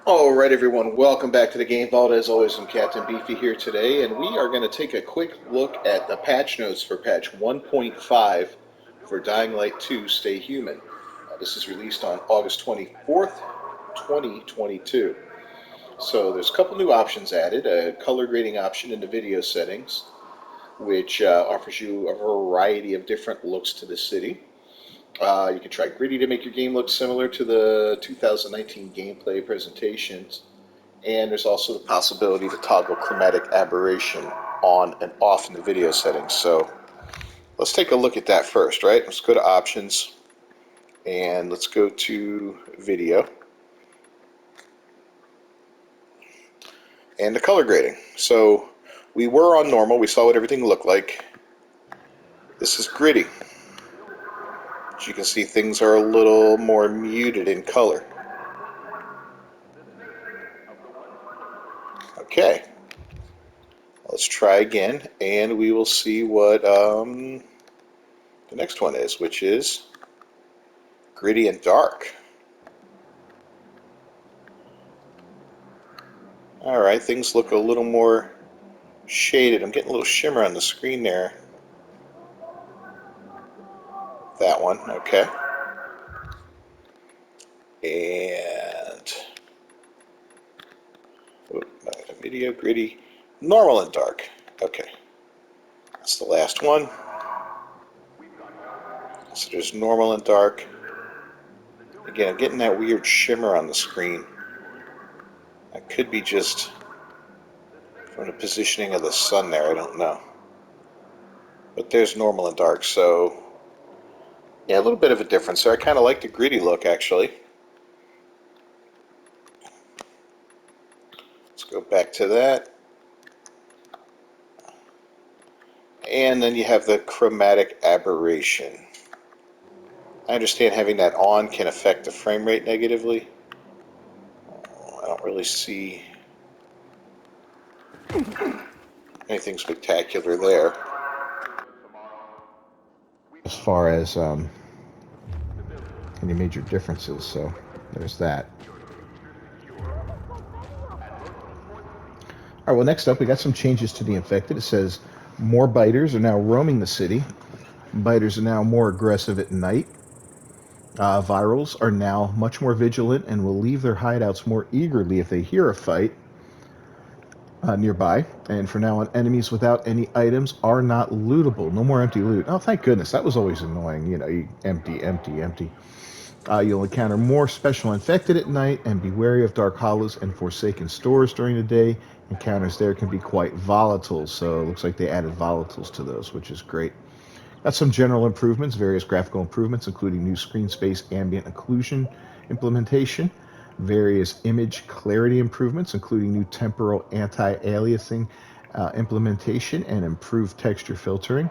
Alright everyone, welcome back to the Game Vault. As always, I'm Captain Beefy here today, and we are going to take a quick look at the patch notes for patch 1.5 for Dying Light 2 Stay Human. This is released on August 24th, 2022. So there's a couple new options added, a color grading option in the video settings, which offers you a variety of different looks to the city. You can try Gritty to make your game look similar to the 2019 gameplay presentations. And there's also the possibility to toggle chromatic aberration on and off in the video settings. So let's take a look at that first, right? Let's go to options and let's go to video and the color grading. So we were on normal, we saw what everything looked like. This is gritty. As you can see, things are a little more muted in color. Okay, let's try again and we will see what the next one is, which is gritty and dark. Alright, things look a little more shaded. I'm getting a little shimmer on the screen there. That one, okay. And video, gritty, normal and dark. Okay, that's the last one. So there's normal and dark. Again, I'm getting that weird shimmer on the screen. That could be just from the positioning of the sun there, I don't know. But there's normal and dark, so yeah, a little bit of a difference there. I kind of like the gritty look, actually. Let's go back to that. And then you have the chromatic aberration. I understand having that on can affect the frame rate negatively. I don't really see anything spectacular there as far as any major differences, so there's that. Alright, well, next up we got some changes to the infected. It says more biters are now roaming the city. Biters are now more aggressive at night. Virals are now much more vigilant and will leave their hideouts more eagerly if they hear a fight nearby. And from now on, enemies without any items are not lootable. No more empty loot. Oh, thank goodness. That was always annoying. You know, you empty, empty, empty. You'll encounter more special infected at night, and be wary of dark hollows and forsaken stores during the day. Encounters there can be quite volatile, so it looks like they added volatiles to those, which is great. Got some general improvements, various graphical improvements, including new screen space ambient occlusion implementation, various image clarity improvements, including new temporal anti-aliasing implementation and improved texture filtering.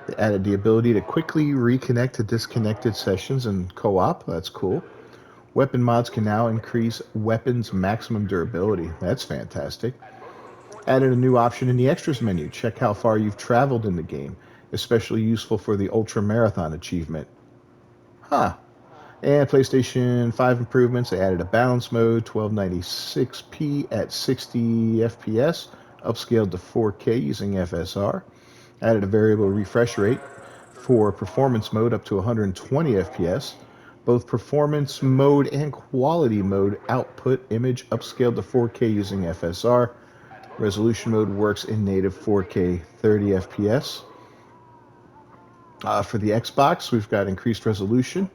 They added the ability to quickly reconnect to disconnected sessions in co-op. That's cool. Weapon mods can now increase weapons' maximum durability. That's fantastic. Added a new option in the extras menu. Check how far you've traveled in the game, especially useful for the Ultra Marathon achievement. Huh. And PlayStation 5 improvements. They added a balance mode, 1296p at 60 FPS, upscaled to 4K using FSR. Added a variable refresh rate for performance mode up to 120 FPS. Both performance mode and quality mode output image upscaled to 4K using FSR. Resolution mode works in native 4K 30 FPS. For the Xbox, we've got increased resolution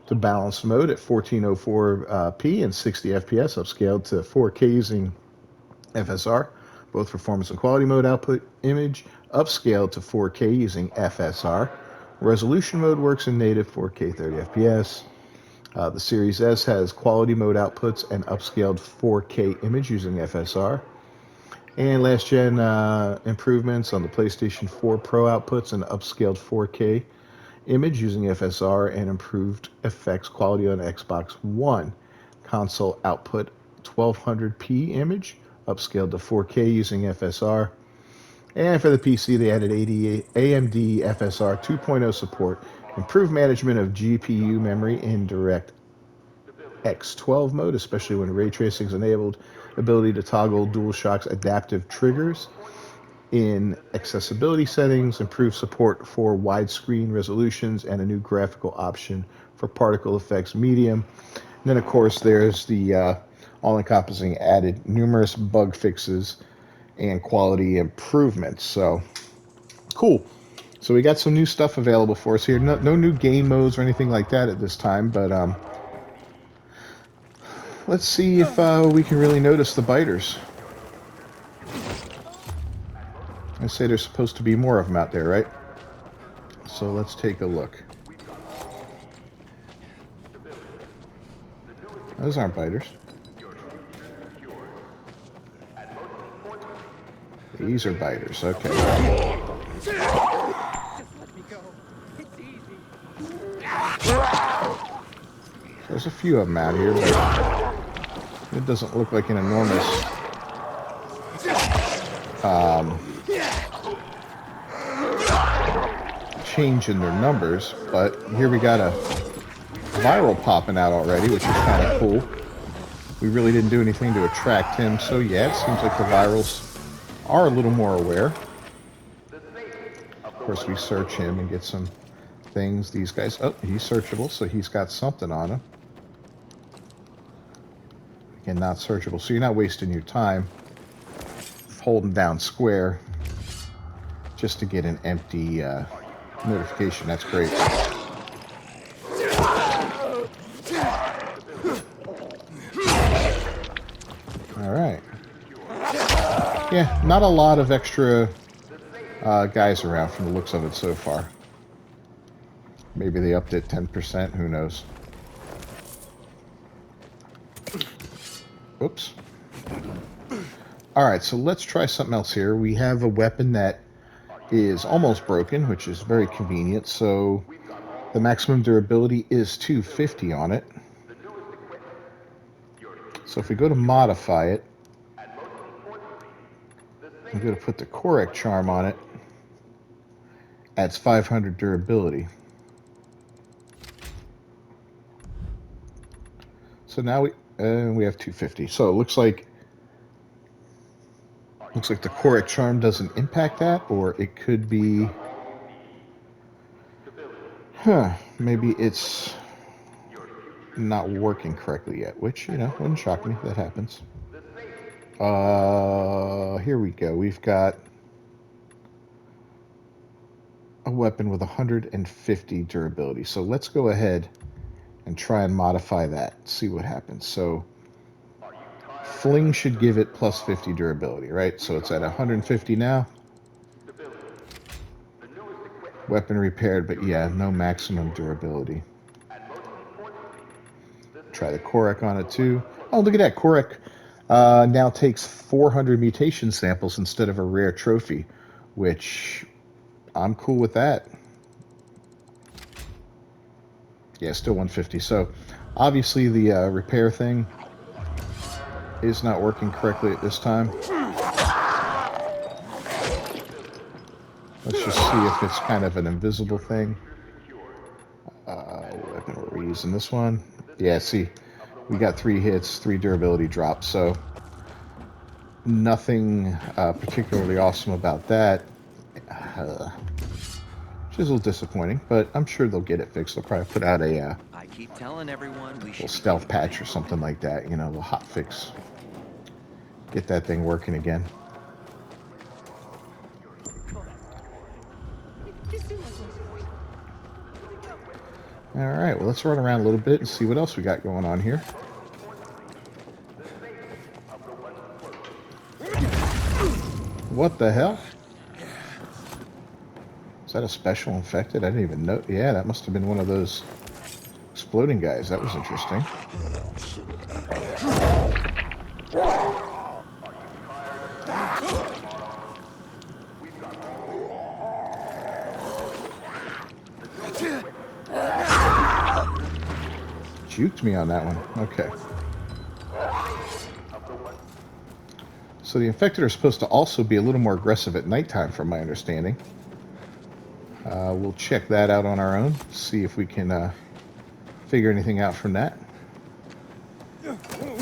to balanced mode at 1404p and 60 FPS, upscaled to 4K using FSR. Both performance and quality mode output image upscaled to 4K using FSR. Resolution mode works in native 4K 30 FPS. The Series S has quality mode outputs and upscaled 4K image using FSR. And last gen improvements on the PlayStation 4 Pro outputs and upscaled 4K image using FSR, and improved effects quality on Xbox One. Console output 1200p image, upscaled to 4K using FSR. And for the PC, they added AMD FSR 2.0 support, improved management of GPU memory in X12 mode, especially when ray tracing is enabled, ability to toggle DualShock's adaptive triggers in accessibility settings, improved support for widescreen resolutions, and a new graphical option for particle effects medium. And then, of course, there's the all-encompassing added numerous bug fixes and quality improvements. So, cool. So we got some new stuff available for us here. No new game modes or anything like that at this time, but let's see if we can really notice the biters. I say there's supposed to be more of them out there, right? So let's take a look. Those aren't biters. These are biters, okay. There's a few of them out here, but it doesn't look like an enormous change in their numbers. But here we got a viral popping out already, which is kind of cool. We really didn't do anything to attract him, so yeah, it seems like the virals are a little more aware. Of course, we search him and get some things. These guys, oh, he's searchable, so he's got something on him. Again, not searchable, so you're not wasting your time holding down square just to get an empty notification. That's great. Alright. Yeah, not a lot of extra guys around from the looks of it so far. Maybe they upped it 10%, who knows. Oops. Alright, so let's try something else here. We have a weapon that is almost broken, which is very convenient. So the maximum durability is 250 on it. So if we go to modify it, I'm going to put the Korek charm on it. Adds 500 durability. So now we have 250. So it looks like the Korek charm doesn't impact that, or it could be, maybe it's not working correctly yet, which, you know, wouldn't shock me. That happens. Here we go. We've got a weapon with 150 durability. So let's go ahead and try and modify that. See what happens. So Fling should give it plus 50 durability, right? So it's at 150 now. Weapon repaired, but yeah, no maximum durability. Try the Korek on it too. Oh, look at that. Korek now takes 400 mutation samples instead of a rare trophy, which I'm cool with that. Yeah, still 150. So obviously the repair thing is not working correctly at this time. Let's just see if it's kind of an invisible thing. What weapon were we using? This one? Yeah, see, we got 3 hits, 3 durability drops, so nothing particularly awesome about that. Which is a little disappointing, but I'm sure they'll get it fixed. They'll probably put out a I keep telling everyone we little stealth patch or something like that, you know, a little hot fix. Get that thing working again. Alright, well, let's run around a little bit and see what else we got going on here. What the hell? Is that a special infected? I didn't even know. Yeah, that must have been one of those exploding guys. That was interesting. Juked me on that one. Okay. So the infected are supposed to also be a little more aggressive at nighttime, from my understanding. We'll check that out on our own, see if we can figure anything out from that.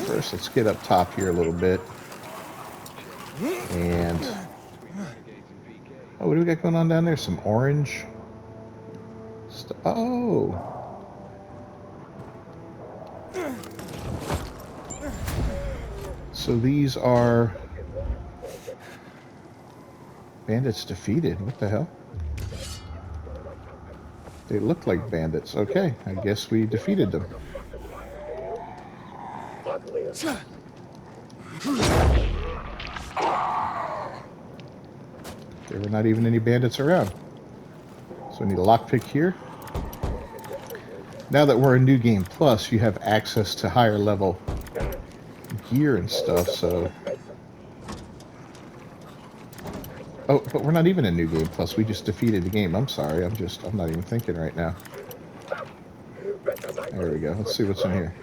First, let's get up top here a little bit. And... oh, what do we got going on down there? Some orange... oh! So these are... bandits defeated. What the hell? They look like bandits. Okay, I guess we defeated them. There were not even any bandits around. So we need a lockpick here. Now that we're in New Game Plus, you have access to higher level gear and stuff, so... oh, but we're not even in New Game Plus. We just defeated the game. I'm sorry. I'm not even thinking right now. There we go. Let's see what's in here.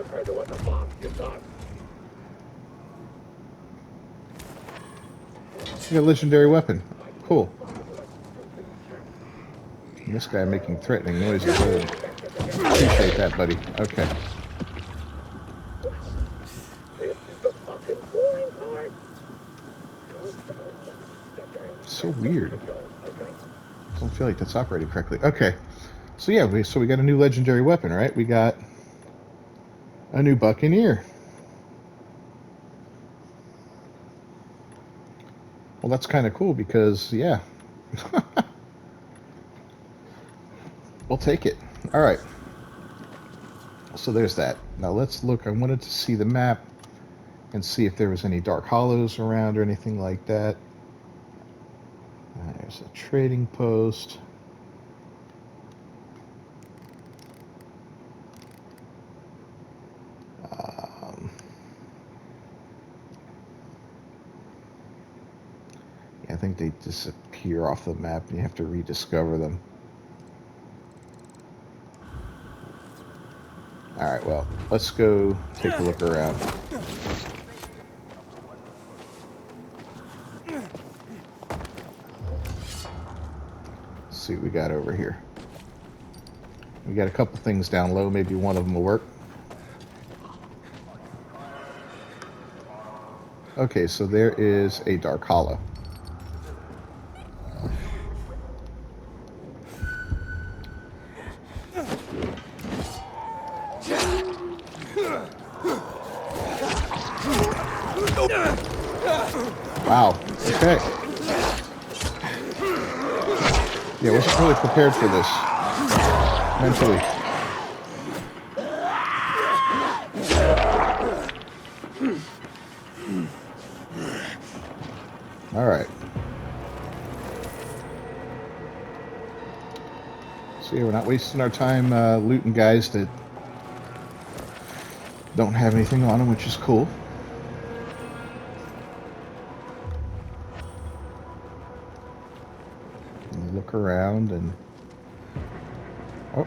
You got a legendary weapon. Cool. And this guy making threatening noises. Appreciate that, buddy. Okay. So weird. Don't feel like that's operating correctly. Okay. So yeah, we got a new legendary weapon, right? We got a new Buccaneer. Well, that's kind of cool because, yeah. We'll take it. All right. So there's that. Now let's look. I wanted to see the map and see if there was any dark hollows around or anything like that. There's a trading post. Yeah, I think they disappear off the map and you have to rediscover them. Alright, well, let's go take a look around. See what we got over here. We got a couple things down low. Maybe one of them will work. Okay, so there is a dark hollow. Wow. Okay. Yeah, wasn't really prepared for this mentally. All right. So yeah, we're not wasting our time looting guys that don't have anything on them, which is cool. Look around and oh,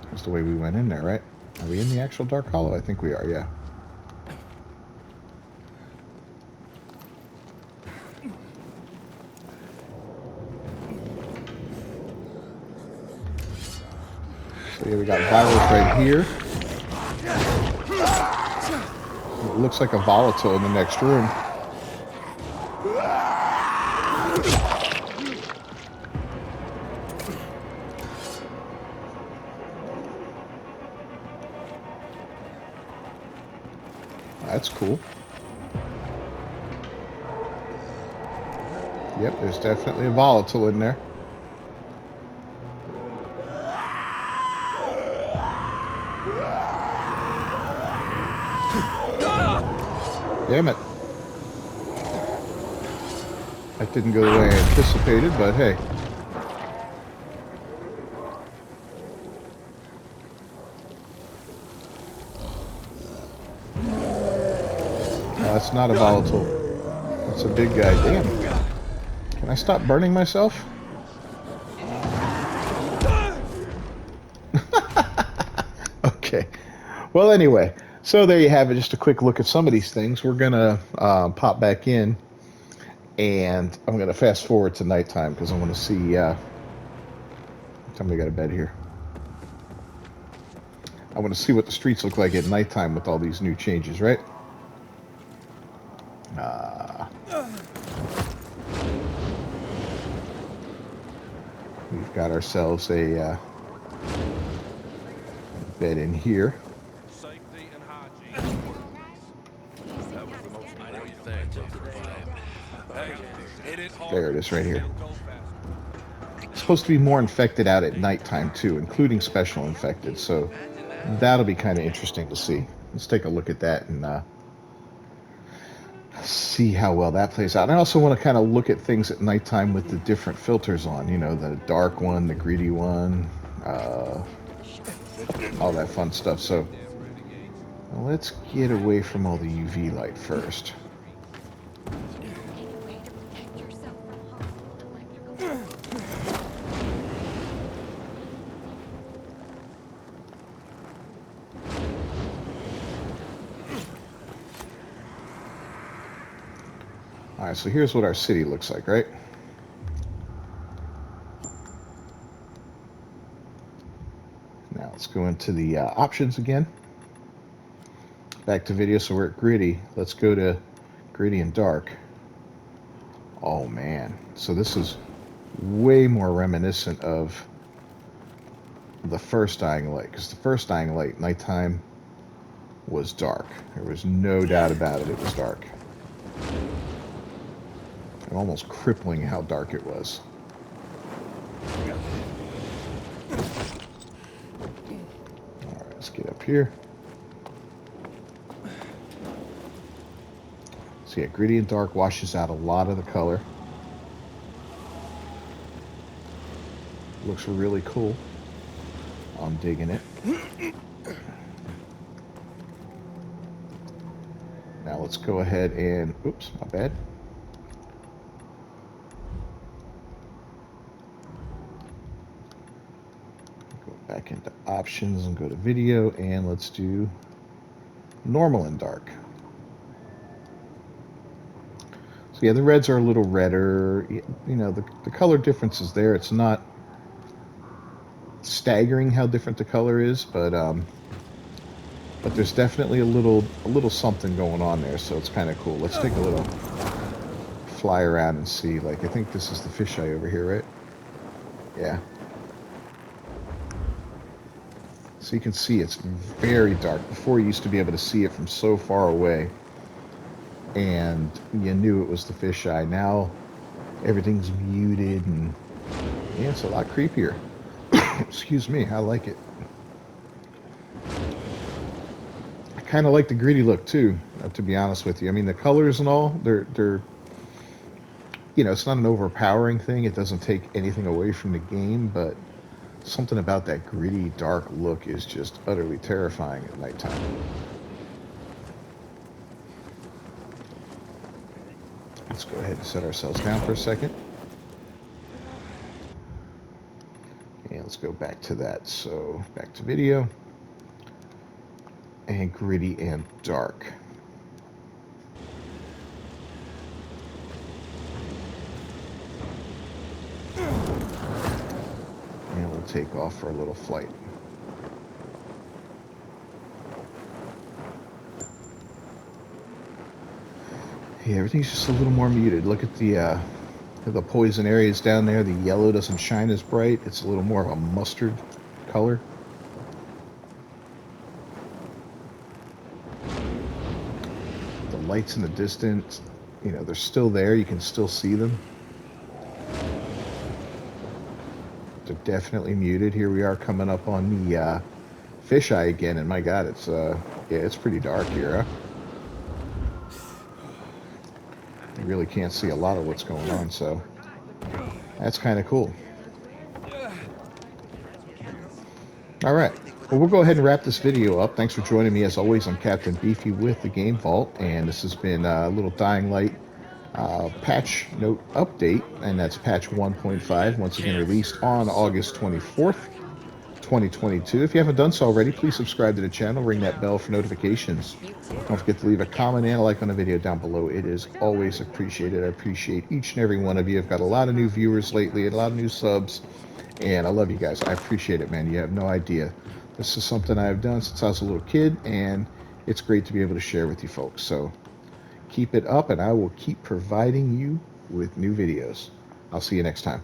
that's the way we went in there, right? Are we in the actual dark hollow? I think we are, yeah. So yeah, we got virus right here. It looks like a volatile in the next room. That's cool. Yep, there's definitely a volatile in there. Damn it. That didn't go the way I anticipated, but hey. That's not a volatile. That's a big guy. Damn. Can I stop burning myself? Okay. Well, anyway. So there you have it. Just a quick look at some of these things. We're going to pop back in. And I'm going to fast forward to nighttime because I want to see... what time we got to bed here? I want to see what the streets look like at nighttime with all these new changes, right? We've got ourselves a bed in here. Safety and hygiene. That was the most important thing of the vibe. Hey, hit it hard. There it is right here. It'll go faster. It's supposed to be more infected out at nighttime too, including special infected, so that'll be kind of interesting to see. Let's take a look at that and see how well that plays out. And I also want to kind of look at things at nighttime with the different filters on, you know, the dark one, the greedy one, all that fun stuff. So let's get away from all the UV light first. All right, so here's what our city looks like, right? Now let's go into the options again. Back to video, so we're at gritty. Let's go to gritty and dark. Oh man, so this is way more reminiscent of the first Dying Light, because the first Dying Light, nighttime, was dark. There was no doubt about it, it was dark. And almost crippling how dark it was. Alright, let's get up here. So yeah, gritty and dark washes out a lot of the color. Looks really cool. I'm digging it. Now let's go ahead and, oops, my bad. Go back into options and go to video, and let's do normal and dark. So yeah, the reds are a little redder. You know, the color difference is there. It's not staggering how different the color is, but there's definitely a little something going on there, so it's kind of cool. Let's take a little fly around and see. Like, I think this is the fisheye over here, right? Yeah. So you can see it's very dark. Before you used to be able to see it from so far away, and you knew it was the fisheye. Now everything's muted, and yeah, it's a lot creepier. Excuse me, I like it. I kind of like the gritty look too, to be honest with you. I mean, the colors and all, they're you know, it's not an overpowering thing. It doesn't take anything away from the game, but something about that gritty, dark look is just utterly terrifying at nighttime. Let's go ahead and set ourselves down for a second. And let's go back to that. So back to video. And gritty and dark. And we'll take off for a little flight. Yeah, everything's just a little more muted. Look at the poison areas down there. The yellow doesn't shine as bright. It's a little more of a mustard color. The lights in the distance, you know, they're still there. You can still see them. They're definitely muted. Here we are coming up on the fisheye again, and my God, it's yeah, it's pretty dark here, huh? You really can't see a lot of what's going on, so that's kind of cool. All right, well, we'll go ahead and wrap this video up. Thanks for joining me. As always, I'm Captain Beefy with the Game Vault, and this has been a little Dying Light patch note update, and that's patch 1.5, once again released on August 24th, 2022. If you haven't done so already, please subscribe to the channel, ring that bell for notifications. Don't forget to leave a comment and a like on the video down below. It is always appreciated. I appreciate each and every one of you. I've got a lot of new viewers lately, and a lot of new subs, and I love you guys. I appreciate it, man. You have no idea. This is something I've done since I was a little kid, and it's great to be able to share with you folks. So keep it up, and I will keep providing you with new videos. I'll see you next time.